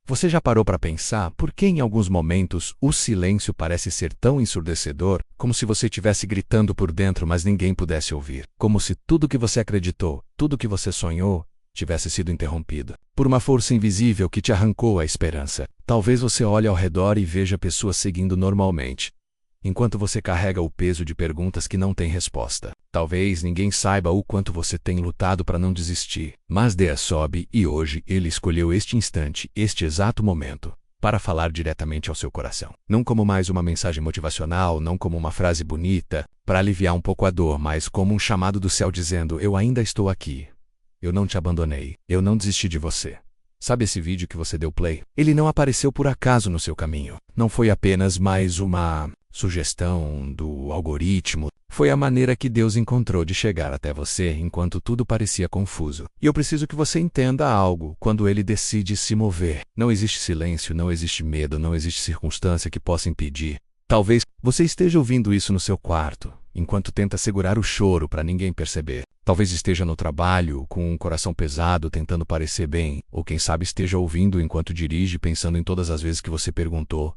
Você já parou para pensar por que em alguns momentos o silêncio parece ser tão ensurdecedor, como se você estivesse gritando por dentro, mas ninguém pudesse ouvir? Como se tudo que você acreditou, tudo que você sonhou, tivesse sido interrompido por uma força invisível que te arrancou a esperança. Talvez você olhe ao redor e veja pessoas seguindo normalmente, enquanto você carrega o peso de perguntas que não têm resposta. Talvez ninguém saiba o quanto você tem lutado para não desistir. Mas Deus sobe e hoje Ele escolheu este instante, este exato momento, para falar diretamente ao seu coração. Não como mais uma mensagem motivacional, não como uma frase bonita, para aliviar um pouco a dor, mas como um chamado do céu dizendo: eu ainda estou aqui. Eu não te abandonei. Eu não desisti de você. Sabe esse vídeo que você deu play? Ele não apareceu por acaso no seu caminho. Não foi apenas mais uma sugestão do algoritmo. Foi a maneira que Deus encontrou de chegar até você enquanto tudo parecia confuso. E eu preciso que você entenda algo quando Ele decide se mover. Não existe silêncio, não existe medo, não existe circunstância que possa impedir. Talvez você esteja ouvindo isso no seu quarto, enquanto tenta segurar o choro para ninguém perceber. Talvez esteja no trabalho, com um coração pesado, tentando parecer bem. Ou quem sabe esteja ouvindo enquanto dirige, pensando em todas as vezes que você perguntou: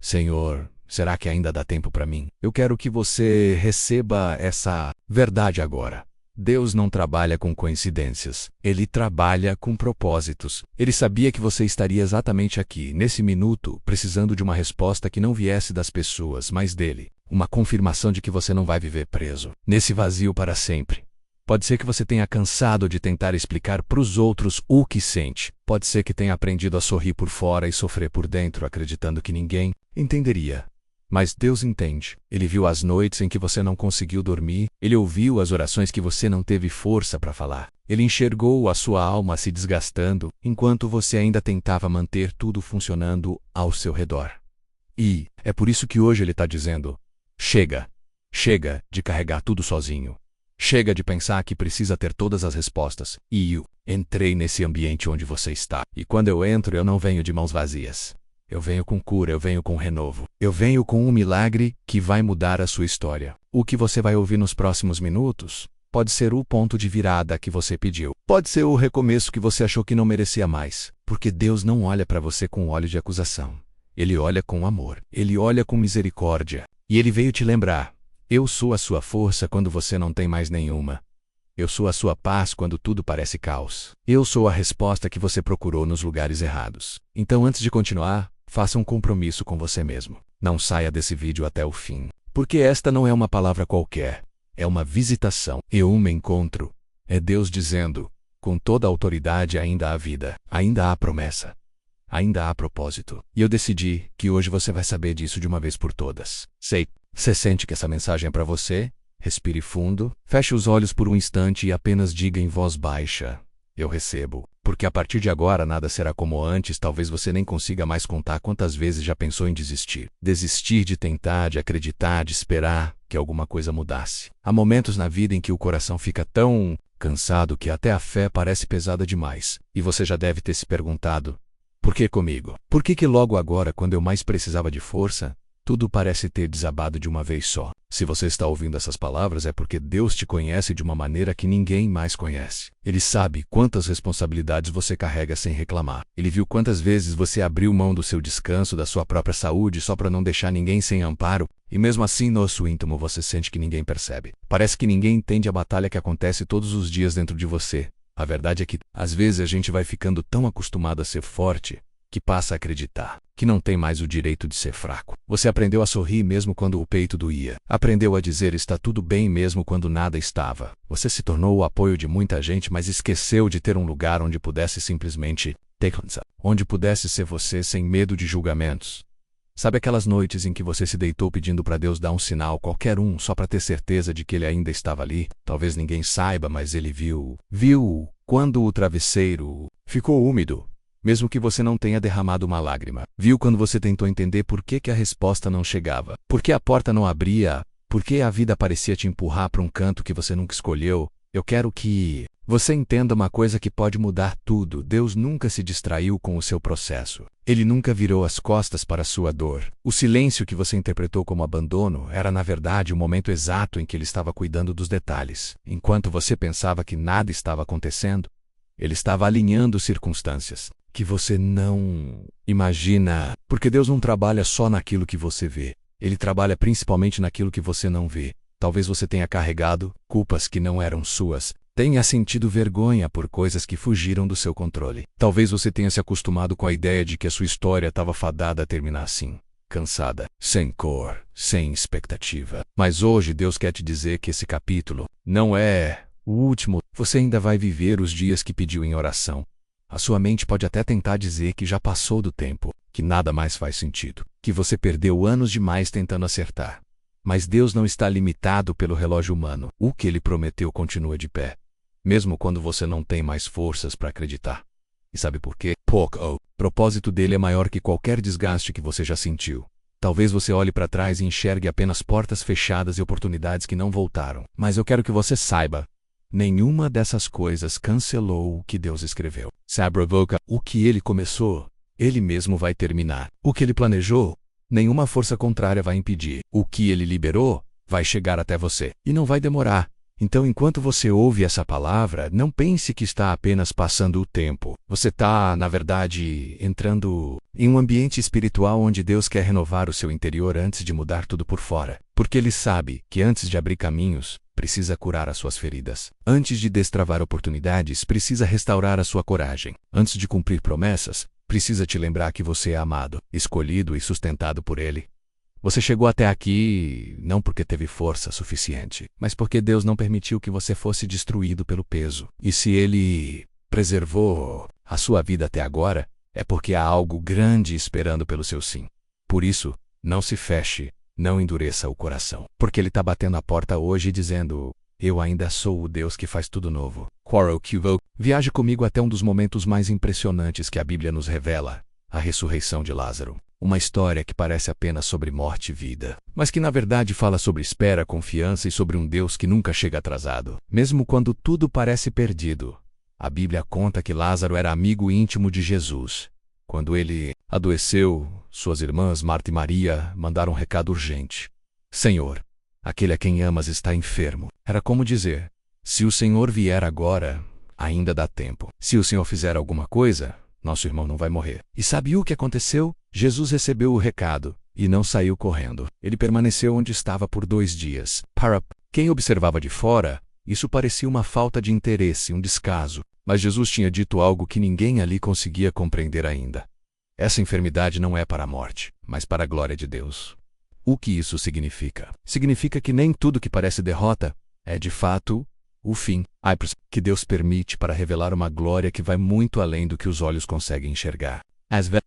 Senhor, será que ainda dá tempo para mim? Eu quero que você receba essa verdade agora. Deus não trabalha com coincidências. Ele trabalha com propósitos. Ele sabia que você estaria exatamente aqui, nesse minuto, precisando de uma resposta que não viesse das pessoas, mas dele. Uma confirmação de que você não vai viver preso nesse vazio para sempre. Pode ser que você tenha cansado de tentar explicar para os outros o que sente. Pode ser que tenha aprendido a sorrir por fora e sofrer por dentro, acreditando que ninguém entenderia. Mas Deus entende. Ele viu as noites em que você não conseguiu dormir. Ele ouviu as orações que você não teve força para falar. Ele enxergou a sua alma se desgastando, enquanto você ainda tentava manter tudo funcionando ao seu redor. E é por isso que hoje Ele está dizendo: chega. Chega de carregar tudo sozinho. Chega de pensar que precisa ter todas as respostas. E eu entrei nesse ambiente onde você está. E quando eu entro, eu não venho de mãos vazias. Eu venho com cura, eu venho com renovo. Eu venho com um milagre que vai mudar a sua história. O que você vai ouvir nos próximos minutos pode ser o ponto de virada que você pediu. Pode ser o recomeço que você achou que não merecia mais. Porque Deus não olha para você com olhos de acusação. Ele olha com amor. Ele olha com misericórdia. E Ele veio te lembrar: eu sou a sua força quando você não tem mais nenhuma. Eu sou a sua paz quando tudo parece caos. Eu sou a resposta que você procurou nos lugares errados. Então, antes de continuar, faça um compromisso com você mesmo. Não saia desse vídeo até o fim. Porque esta não é uma palavra qualquer. É uma visitação. E um encontro. É Deus dizendo: com toda a autoridade ainda há vida. Ainda há promessa. Ainda há propósito. E eu decidi que hoje você vai saber disso de uma vez por todas. Sei. Você sente que essa mensagem é para você? Respire fundo, feche os olhos por um instante e apenas diga em voz baixa: eu recebo. Porque a partir de agora nada será como antes. Talvez você nem consiga mais contar quantas vezes já pensou em desistir. Desistir de tentar, de acreditar, de esperar que alguma coisa mudasse. Há momentos na vida em que o coração fica tão cansado que até a fé parece pesada demais. E você já deve ter se perguntado: por que comigo? Por que logo agora, quando eu mais precisava de força, tudo parece ter desabado de uma vez só? Se você está ouvindo essas palavras é porque Deus te conhece de uma maneira que ninguém mais conhece. Ele sabe quantas responsabilidades você carrega sem reclamar. Ele viu quantas vezes você abriu mão do seu descanso, da sua própria saúde, só para não deixar ninguém sem amparo. E mesmo assim, no seu íntimo, você sente que ninguém percebe. Parece que ninguém entende a batalha que acontece todos os dias dentro de você. A verdade é que, às vezes, a gente vai ficando tão acostumado a ser forte que passa a acreditar que não tem mais o direito de ser fraco. Você aprendeu a sorrir mesmo quando o peito doía. Aprendeu a dizer está tudo bem mesmo quando nada estava. Você se tornou o apoio de muita gente, mas esqueceu de ter um lugar onde pudesse simplesmente descansar. Onde pudesse ser você sem medo de julgamentos. Sabe aquelas noites em que você se deitou pedindo para Deus dar um sinal, qualquer um, só para ter certeza de que Ele ainda estava ali? Talvez ninguém saiba, mas Ele viu. Viu quando o travesseiro ficou úmido, mesmo que você não tenha derramado uma lágrima. Viu quando você tentou entender por que a resposta não chegava. Por que a porta não abria. Por que a vida parecia te empurrar para um canto que você nunca escolheu. Eu quero que você entenda uma coisa que pode mudar tudo. Deus nunca se distraiu com o seu processo. Ele nunca virou as costas para a sua dor. O silêncio que você interpretou como abandono era, na verdade, o momento exato em que Ele estava cuidando dos detalhes. Enquanto você pensava que nada estava acontecendo, Ele estava alinhando circunstâncias. que você não imagina. Porque Deus não trabalha só naquilo que você vê. Ele trabalha principalmente naquilo que você não vê. Talvez você tenha carregado culpas que não eram suas. Tenha sentido vergonha por coisas que fugiram do seu controle. Talvez você tenha se acostumado com a ideia de que a sua história estava fadada a terminar assim. Cansada, sem cor, sem expectativa. Mas hoje Deus quer te dizer que esse capítulo não é o último. Você ainda vai viver os dias que pediu em oração. A sua mente pode até tentar dizer que já passou do tempo, que nada mais faz sentido, que você perdeu anos demais tentando acertar. Mas Deus não está limitado pelo relógio humano. O que Ele prometeu continua de pé, mesmo quando você não tem mais forças para acreditar. E sabe por quê? O propósito dele é maior que qualquer desgaste que você já sentiu. Talvez você olhe para trás e enxergue apenas portas fechadas e oportunidades que não voltaram. Mas eu quero que você saiba, nenhuma dessas coisas cancelou o que Deus escreveu. Sabe, o que Ele começou, Ele mesmo vai terminar. O que Ele planejou, nenhuma força contrária vai impedir. O que Ele liberou, vai chegar até você. E não vai demorar. Então, enquanto você ouve essa palavra, não pense que está apenas passando o tempo. Você está, na verdade, entrando em um ambiente espiritual onde Deus quer renovar o seu interior antes de mudar tudo por fora. Porque Ele sabe que antes de abrir caminhos, precisa curar as suas feridas. Antes de destravar oportunidades, precisa restaurar a sua coragem. Antes de cumprir promessas, precisa te lembrar que você é amado, escolhido e sustentado por Ele. Você chegou até aqui não porque teve força suficiente, mas porque Deus não permitiu que você fosse destruído pelo peso. E se Ele preservou a sua vida até agora, é porque há algo grande esperando pelo seu sim. Por isso, não se feche, não endureça o coração. Porque Ele está batendo a porta hoje dizendo: eu ainda sou o Deus que faz tudo novo. Viaje comigo até um dos momentos mais impressionantes que a Bíblia nos revela, a ressurreição de Lázaro. Uma história que parece apenas sobre morte e vida, mas que na verdade fala sobre espera, confiança e sobre um Deus que nunca chega atrasado. Mesmo quando tudo parece perdido, a Bíblia conta que Lázaro era amigo íntimo de Jesus. Quando ele adoeceu, suas irmãs Marta e Maria mandaram um recado urgente: Senhor, aquele a quem amas está enfermo. Era como dizer: se o Senhor vier agora, ainda dá tempo. Se o Senhor fizer alguma coisa, nosso irmão não vai morrer. E sabe o que aconteceu? Jesus recebeu o recado e não saiu correndo. Ele permaneceu onde estava por 2 dias. Para quem observava de fora, isso parecia uma falta de interesse, um descaso. Mas Jesus tinha dito algo que ninguém ali conseguia compreender ainda. Essa enfermidade não é para a morte, mas para a glória de Deus. O que isso significa? Significa que nem tudo que parece derrota é, de fato, o fim. Que Deus permite para revelar uma glória que vai muito além do que os olhos conseguem enxergar.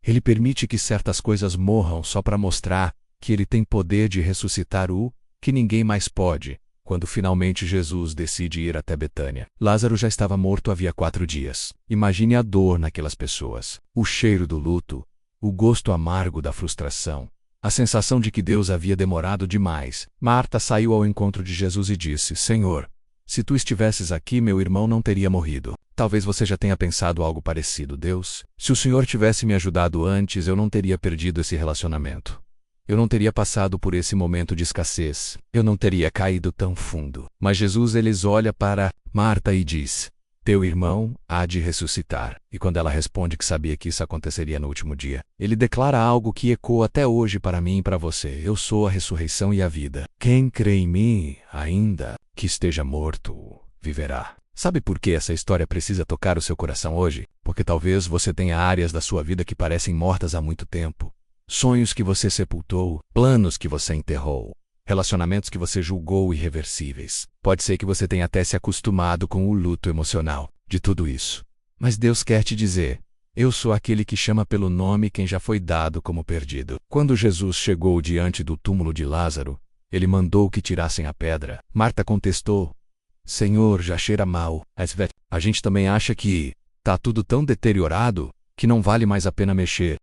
Ele permite que certas coisas morram só para mostrar que Ele tem poder de ressuscitar o que ninguém mais pode. Quando finalmente Jesus decide ir até Betânia, Lázaro já estava morto havia 4 dias. Imagine a dor naquelas pessoas, o cheiro do luto, o gosto amargo da frustração, a sensação de que Deus havia demorado demais. Marta saiu ao encontro de Jesus e disse: Senhor, se tu estivesses aqui, meu irmão não teria morrido. Talvez você já tenha pensado algo parecido. Deus, se o Senhor tivesse me ajudado antes, eu não teria perdido esse relacionamento. Eu não teria passado por esse momento de escassez. Eu não teria caído tão fundo. Mas Jesus olha para Marta e diz: teu irmão há de ressuscitar. E quando ela responde que sabia que isso aconteceria no último dia, ele declara algo que ecoa até hoje para mim e para você: eu sou a ressurreição e a vida. Quem crê em mim, ainda que esteja morto, viverá. Sabe por que essa história precisa tocar o seu coração hoje? Porque talvez você tenha áreas da sua vida que parecem mortas há muito tempo. Sonhos que você sepultou, planos que você enterrou, relacionamentos que você julgou irreversíveis. Pode ser que você tenha até se acostumado com o luto emocional de tudo isso. Mas Deus quer te dizer: eu sou aquele que chama pelo nome quem já foi dado como perdido. Quando Jesus chegou diante do túmulo de Lázaro, ele mandou que tirassem a pedra. Marta contestou: Senhor, já cheira mal. A gente também acha que tá tudo tão deteriorado que não vale mais a pena mexer.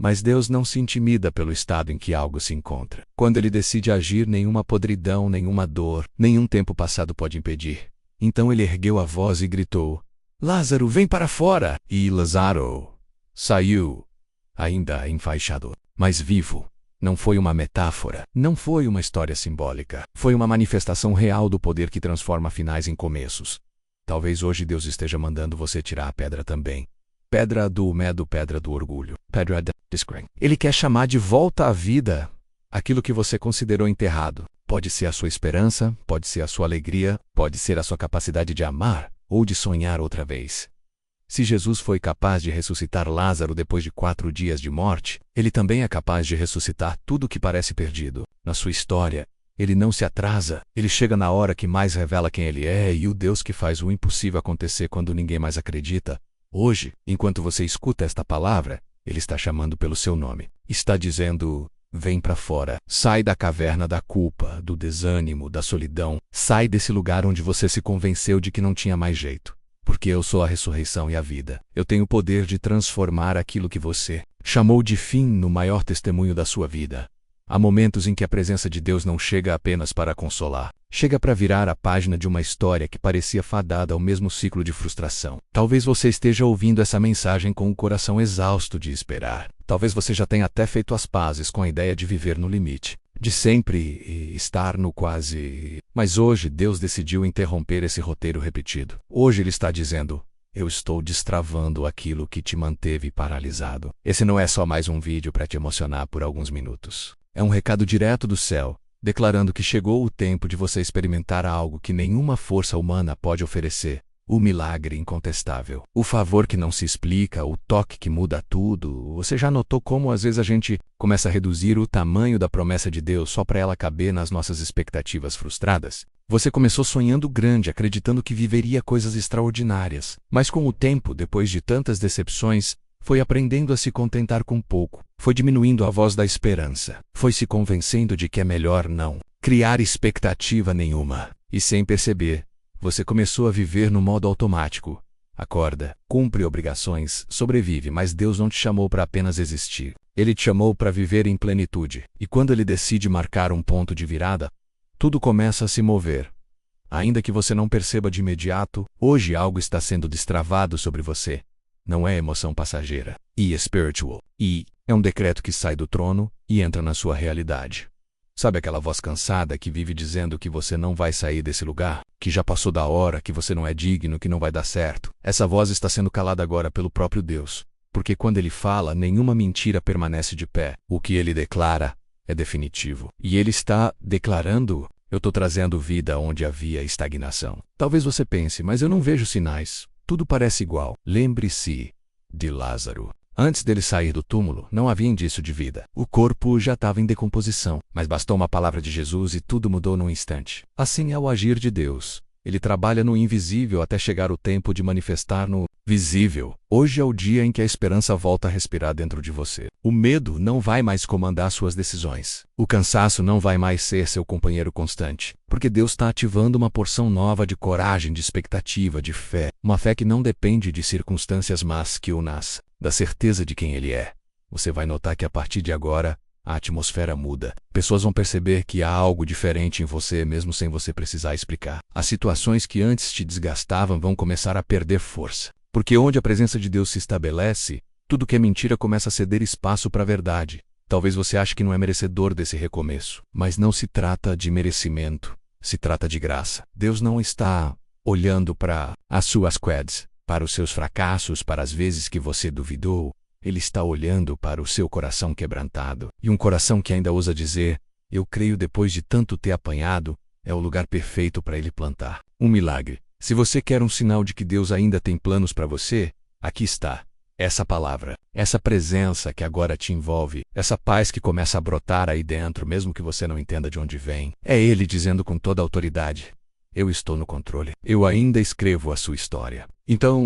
Mas Deus não se intimida pelo estado em que algo se encontra. Quando Ele decide agir, nenhuma podridão, nenhuma dor, nenhum tempo passado pode impedir. Então Ele ergueu a voz e gritou: Lázaro, vem para fora! E Lázaro saiu, ainda enfaixado, mas vivo. Não foi uma metáfora, não foi uma história simbólica. Foi uma manifestação real do poder que transforma finais em começos. Talvez hoje Deus esteja mandando você tirar a pedra também. pedra do medo, pedra do orgulho, pedra da descrença. Ele quer chamar de volta à vida aquilo que você considerou enterrado. Pode ser a sua esperança, pode ser a sua alegria, pode ser a sua capacidade de amar ou de sonhar outra vez. Se Jesus foi capaz de ressuscitar Lázaro depois de 4 dias de morte, ele também é capaz de ressuscitar tudo que parece perdido. Na sua história, ele não se atrasa, ele chega na hora que mais revela quem ele é e o Deus que faz o impossível acontecer quando ninguém mais acredita. Hoje, enquanto você escuta esta palavra, ele está chamando pelo seu nome. Está dizendo: vem para fora, sai da caverna da culpa, do desânimo, da solidão, sai desse lugar onde você se convenceu de que não tinha mais jeito. Porque eu sou a ressurreição e a vida. Eu tenho o poder de transformar aquilo que você chamou de fim no maior testemunho da sua vida. Há momentos em que a presença de Deus não chega apenas para consolar. Chega para virar a página de uma história que parecia fadada ao mesmo ciclo de frustração. Talvez você esteja ouvindo essa mensagem com o coração exausto de esperar. Talvez você já tenha até feito as pazes com a ideia de viver no limite, de sempre estar no quase. Mas hoje Deus decidiu interromper esse roteiro repetido. Hoje Ele está dizendo: eu estou destravando aquilo que te manteve paralisado. Esse não é só mais um vídeo para te emocionar por alguns minutos. É um recado direto do céu, declarando que chegou o tempo de você experimentar algo que nenhuma força humana pode oferecer. O milagre incontestável. O favor que não se explica, o toque que muda tudo. Você já notou como às vezes a gente começa a reduzir o tamanho da promessa de Deus só para ela caber nas nossas expectativas frustradas? Você começou sonhando grande, acreditando que viveria coisas extraordinárias. Mas com o tempo, depois de tantas decepções, foi aprendendo a se contentar com pouco. Foi diminuindo a voz da esperança. Foi se convencendo de que é melhor não criar expectativa nenhuma. E sem perceber, você começou a viver no modo automático. Acorda, cumpre obrigações, sobrevive, mas Deus não te chamou para apenas existir. Ele te chamou para viver em plenitude. E quando Ele decide marcar um ponto de virada, tudo começa a se mover. Ainda que você não perceba de imediato, hoje algo está sendo destravado sobre você. Não é emoção passageira. E spiritual. E é um decreto que sai do trono e entra na sua realidade. Sabe aquela voz cansada que vive dizendo que você não vai sair desse lugar? Que já passou da hora, que você não é digno, que não vai dar certo? Essa voz está sendo calada agora pelo próprio Deus. Porque quando Ele fala, nenhuma mentira permanece de pé. O que Ele declara é definitivo. E Ele está declarando: eu estou trazendo vida onde havia estagnação. Talvez você pense: mas eu não vejo sinais. Tudo parece igual. Lembre-se de Lázaro. Antes dele sair do túmulo, não havia indício de vida. O corpo já estava em decomposição, mas bastou uma palavra de Jesus e tudo mudou num instante. Assim é o agir de Deus. Ele trabalha no invisível até chegar o tempo de manifestar no visível. Hoje é o dia em que a esperança volta a respirar dentro de você. O medo não vai mais comandar suas decisões. O cansaço não vai mais ser seu companheiro constante. Porque Deus está ativando uma porção nova de coragem, de expectativa, de fé. Uma fé que não depende de circunstâncias, mas que o nasce da certeza de quem Ele é. Você vai notar que a partir de agora, a atmosfera muda. Pessoas vão perceber que há algo diferente em você mesmo sem você precisar explicar. As situações que antes te desgastavam vão começar a perder força. Porque onde a presença de Deus se estabelece, tudo que é mentira começa a ceder espaço para a verdade. Talvez você ache que não é merecedor desse recomeço. Mas não se trata de merecimento. Se trata de graça. Deus não está olhando para as suas quedas, para os seus fracassos, para as vezes que você duvidou. Ele está olhando para o seu coração quebrantado. E um coração que ainda ousa dizer: eu creio, depois de tanto ter apanhado, é o lugar perfeito para Ele plantar um milagre. Se você quer um sinal de que Deus ainda tem planos para você, aqui está. Essa palavra, essa presença que agora te envolve, essa paz que começa a brotar aí dentro, mesmo que você não entenda de onde vem. É Ele dizendo com toda a autoridade: eu estou no controle. Eu ainda escrevo a sua história. Então,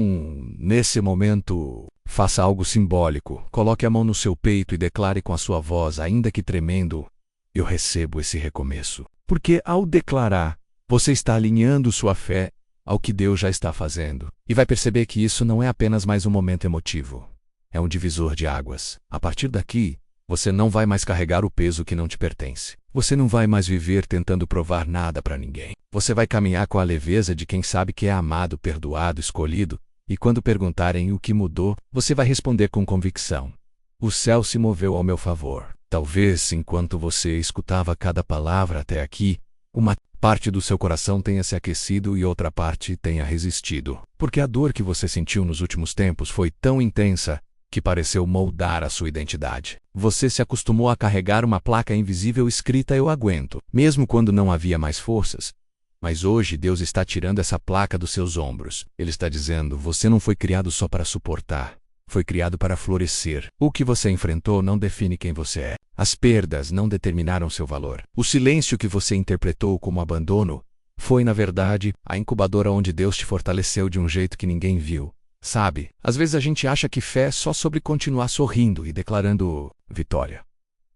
nesse momento, faça algo simbólico. Coloque a mão no seu peito e declare com a sua voz, ainda que tremendo: eu recebo esse recomeço. Porque ao declarar, você está alinhando sua fé ao que Deus já está fazendo. E vai perceber que isso não é apenas mais um momento emotivo. É um divisor de águas. A partir daqui, você não vai mais carregar o peso que não te pertence. Você não vai mais viver tentando provar nada para ninguém. Você vai caminhar com a leveza de quem sabe que é amado, perdoado, escolhido. E quando perguntarem o que mudou, você vai responder com convicção: o céu se moveu ao meu favor. Talvez, enquanto você escutava cada palavra até aqui, uma parte do seu coração tenha se aquecido e outra parte tenha resistido. Porque a dor que você sentiu nos últimos tempos foi tão intensa que pareceu moldar a sua identidade. Você se acostumou a carregar uma placa invisível escrita "Eu aguento", mesmo quando não havia mais forças. Mas hoje Deus está tirando essa placa dos seus ombros. Ele está dizendo: você não foi criado só para suportar. Foi criado para florescer. O que você enfrentou não define quem você é. As perdas não determinaram seu valor. O silêncio que você interpretou como abandono foi, na verdade, a incubadora onde Deus te fortaleceu de um jeito que ninguém viu. Sabe, às vezes a gente acha que fé é só sobre continuar sorrindo e declarando vitória.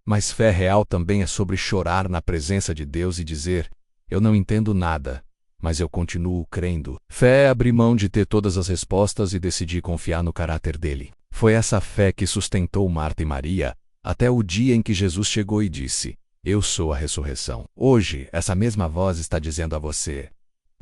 Mas fé real também é sobre chorar na presença de Deus e dizer: eu não entendo nada, mas eu continuo crendo. Fé é abrir mão de ter todas as respostas e decidir confiar no caráter dele. Foi essa fé que sustentou Marta e Maria até o dia em que Jesus chegou e disse: eu sou a ressurreição. Hoje, essa mesma voz está dizendo a você: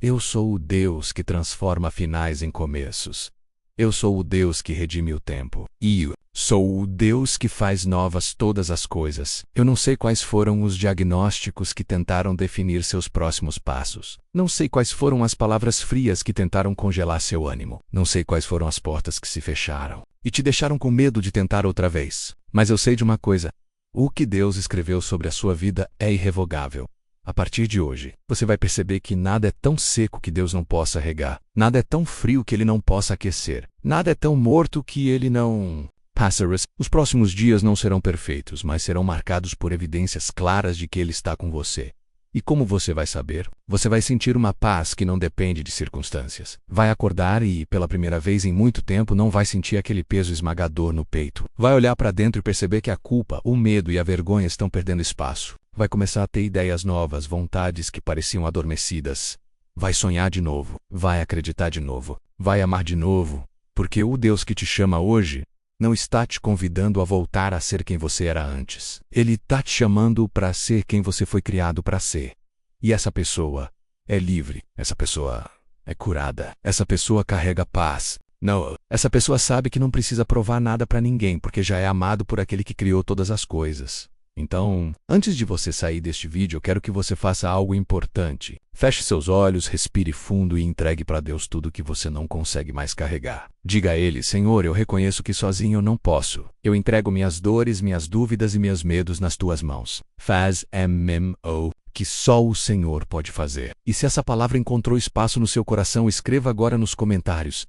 eu sou o Deus que transforma finais em começos. Eu sou o Deus que redime o tempo. E sou o Deus que faz novas todas as coisas. Eu não sei quais foram os diagnósticos que tentaram definir seus próximos passos. Não sei quais foram as palavras frias que tentaram congelar seu ânimo. Não sei quais foram as portas que se fecharam e te deixaram com medo de tentar outra vez. Mas eu sei de uma coisa: o que Deus escreveu sobre a sua vida é irrevogável. A partir de hoje, você vai perceber que nada é tão seco que Deus não possa regar. Nada é tão frio que Ele não possa aquecer. Nada é tão morto que Ele não... Pássaros, os próximos dias não serão perfeitos, mas serão marcados por evidências claras de que Ele está com você. E como você vai saber? Você vai sentir uma paz que não depende de circunstâncias. Vai acordar e, pela primeira vez em muito tempo, não vai sentir aquele peso esmagador no peito. Vai olhar para dentro e perceber que a culpa, o medo e a vergonha estão perdendo espaço. Vai começar a ter ideias novas, vontades que pareciam adormecidas. Vai sonhar de novo. Vai acreditar de novo. Vai amar de novo. Porque o Deus que te chama hoje não está te convidando a voltar a ser quem você era antes. Ele está te chamando para ser quem você foi criado para ser. E essa pessoa é livre. Essa pessoa é curada. Essa pessoa carrega paz. Não, essa pessoa sabe que não precisa provar nada para ninguém, porque já é amado por aquele que criou todas as coisas. Então, antes de você sair deste vídeo, eu quero que você faça algo importante. Feche seus olhos, respire fundo e entregue para Deus tudo que você não consegue mais carregar. Diga a Ele: Senhor, eu reconheço que sozinho eu não posso. Eu entrego minhas dores, minhas dúvidas e meus medos nas tuas mãos. Faz MMO que só o Senhor pode fazer. E se essa palavra encontrou espaço no seu coração, escreva agora nos comentários: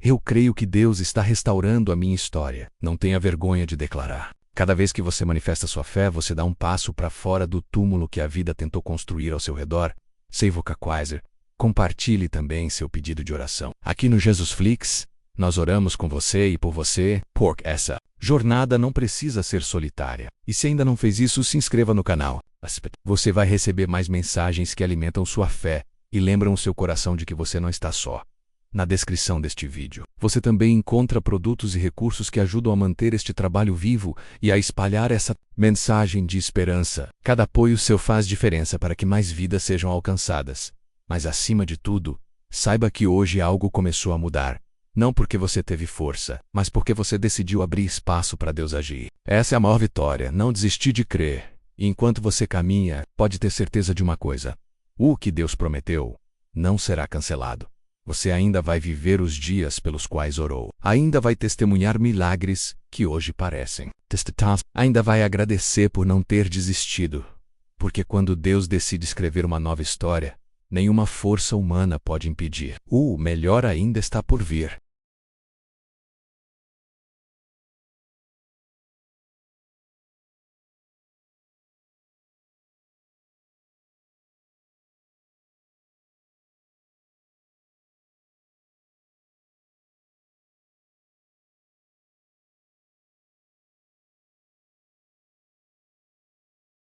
eu creio que Deus está restaurando a minha história. Não tenha vergonha de declarar. Cada vez que você manifesta sua fé, você dá um passo para fora do túmulo que a vida tentou construir ao seu redor. Seivoka Kaiser, compartilhe também seu pedido de oração. Aqui no Jesusflix, nós oramos com você e por você, porque essa jornada não precisa ser solitária. E se ainda não fez isso, se inscreva no canal. Você vai receber mais mensagens que alimentam sua fé e lembram o seu coração de que você não está só. Na descrição deste vídeo, você também encontra produtos e recursos que ajudam a manter este trabalho vivo e a espalhar essa mensagem de esperança. Cada apoio seu faz diferença para que mais vidas sejam alcançadas. Mas acima de tudo, saiba que hoje algo começou a mudar. Não porque você teve força, mas porque você decidiu abrir espaço para Deus agir. Essa é a maior vitória, não desistir de crer. E enquanto você caminha, pode ter certeza de uma coisa: o que Deus prometeu não será cancelado. Você ainda vai viver os dias pelos quais orou. Ainda vai testemunhar milagres que hoje parecem. Ainda vai agradecer por não ter desistido. Porque quando Deus decide escrever uma nova história, nenhuma força humana pode impedir. O melhor ainda está por vir.